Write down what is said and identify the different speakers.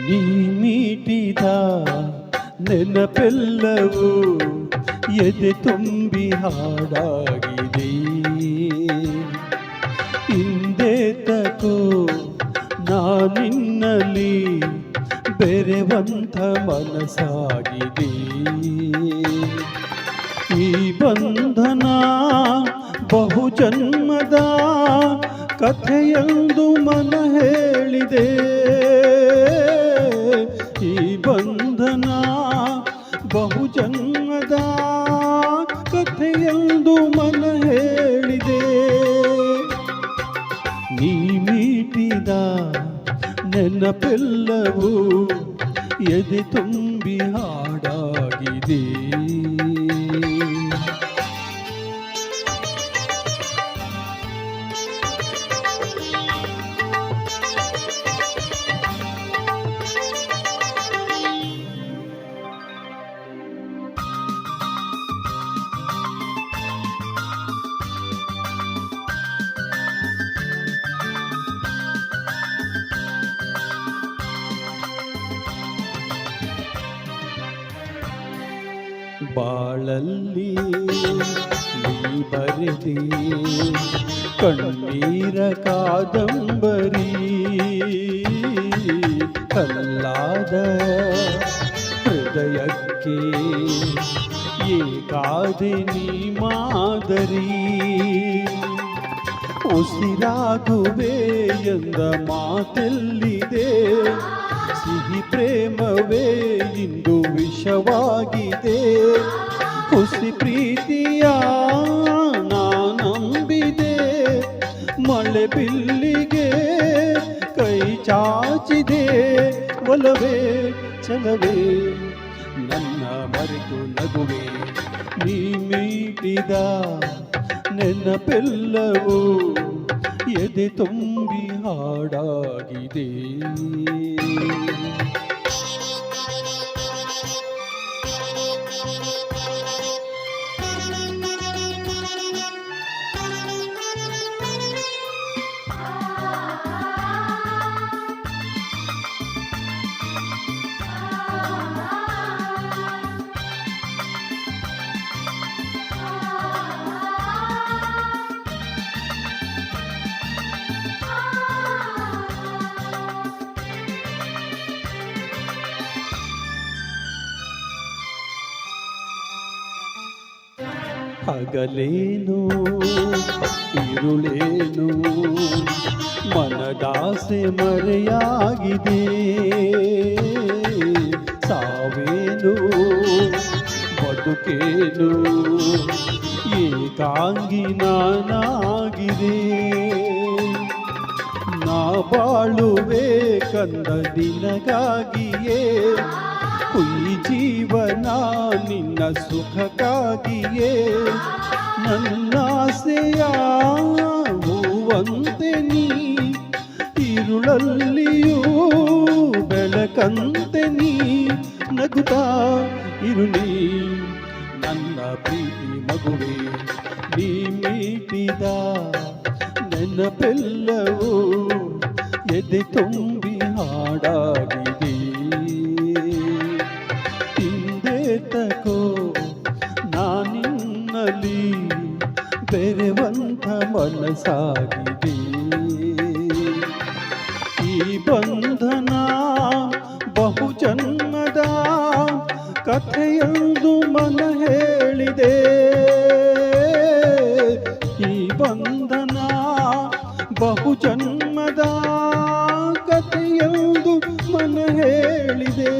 Speaker 1: ನೀ ಮೀಟಿದ ನೆನಪೆಲ್ಲವೂ ಎದೆ ತುಂಬಿ ಹಾಡಾಗಿದೆ. ಹಿಂದೆ ತಕೋ ನಾನಿನ್ನಲ್ಲಿ ಬೆರೆವಂತ ಮನಸ್ಸಾಗಿದೆ. ಈ ಬಂಧನ ಬಹುಜನ್ಮದ ಕಥೆಯೆಂದು ಮನ ಹೇಳಿದೆ. ಈ ಬಂಧನ ಬಹುಜನ್ಮದ ಕಥೆಯೆಂದು ಮನ ಹೇಳಿದೆ. ನೀ ಮೀಟಿದ ನೆನಪೆಲ್ಲವೂ ಎದೆ ತುಂಬಿ ಹಾಡಾಗಿದೆ. ಬಾಳಲ್ಲಿ ನೀ ಬರೆದೆ ಕಣ್ಣೀರ ಕಾದಂಬರಿ. ಕಲ್ಲಾದ ಹೃದಯಕ್ಕೆ ಏಕಾದೆ ನೀ ಮಾದರಿ. ಉಸಿರಾಗುವೆ ಎಂದ ಮಾತೆಲ್ಲಿದೆ, ಸಿಹಿ ಪ್ರೇಮವೇ ಇಂದು ವಿಷವಾಗಿದೆ. ಹುಸಿ ಪ್ರೀತಿಯ ನಾನಂಬಿದೆ, ಮಳೆ ಬಿಲ್ಲಿಗೆ ಕೈ ಚಾಚಿದೆ. ಒಲವೇ ಚಲವೇ ನನ್ನ ಮರೆತು ನಗುವೆ, ನೀ ಮೀಟಿದ ನೆನಪೆಲ್ಲವೂ ಎದೆ ತುಂಬಿ ಹಾಡಾಗಿದೆ. ಹಗಲೇನು ಇರುಳೇನು ಮನದಾಸೆ ಮರೆಯಾಗಿದೆ. ಸಾವೇನು ಬದುಕೇನು ಏಕಾಂಗಿ ನಾನಾಗಿದೆ. ನಾ ಬಾಳುವೆ ಕಂದ ನಿನಗಾಗಿಯೇ, ಈ ಜೀವನ ನಿನ್ನ ಸುಖಕ್ಕಾಗಿಯೇ. ನನ್ನಾಸೆಯ ಹೂವಂತೆ ನೀ, ഇരുಳಲ್ಲಿಯೂ ಬೆಳಕಂತೆ ನೀ ನಗುತ್ತಾ ಇರು ನೀ. ನನ್ನ ಪ್ರೀತಿ ಮಗುವೆ, ನೀ ಮೀಟಿದ ನೆನಪೆಲ್ಲವೂ ಎದೆ ತುಂಬಿ ಹಾಡಾಗಿದೆ. ತಕೋ ನಾನಿನ್ನಲ್ಲಿ ಬೆರೆವಂತ ಮನಸ್ಸಾಗಿದೆ. ಈ ಬಂಧನ ಬಹುಜನ್ಮದ ಕಥೆಯೆಂದು ಮನ ಹೇಳಿದೆ. ಈ ಬಂಧನ ಬಹುಜನ್ಮದ ಕಥೆಯೆಂದು ಮನ ಹೇಳಿದೆ.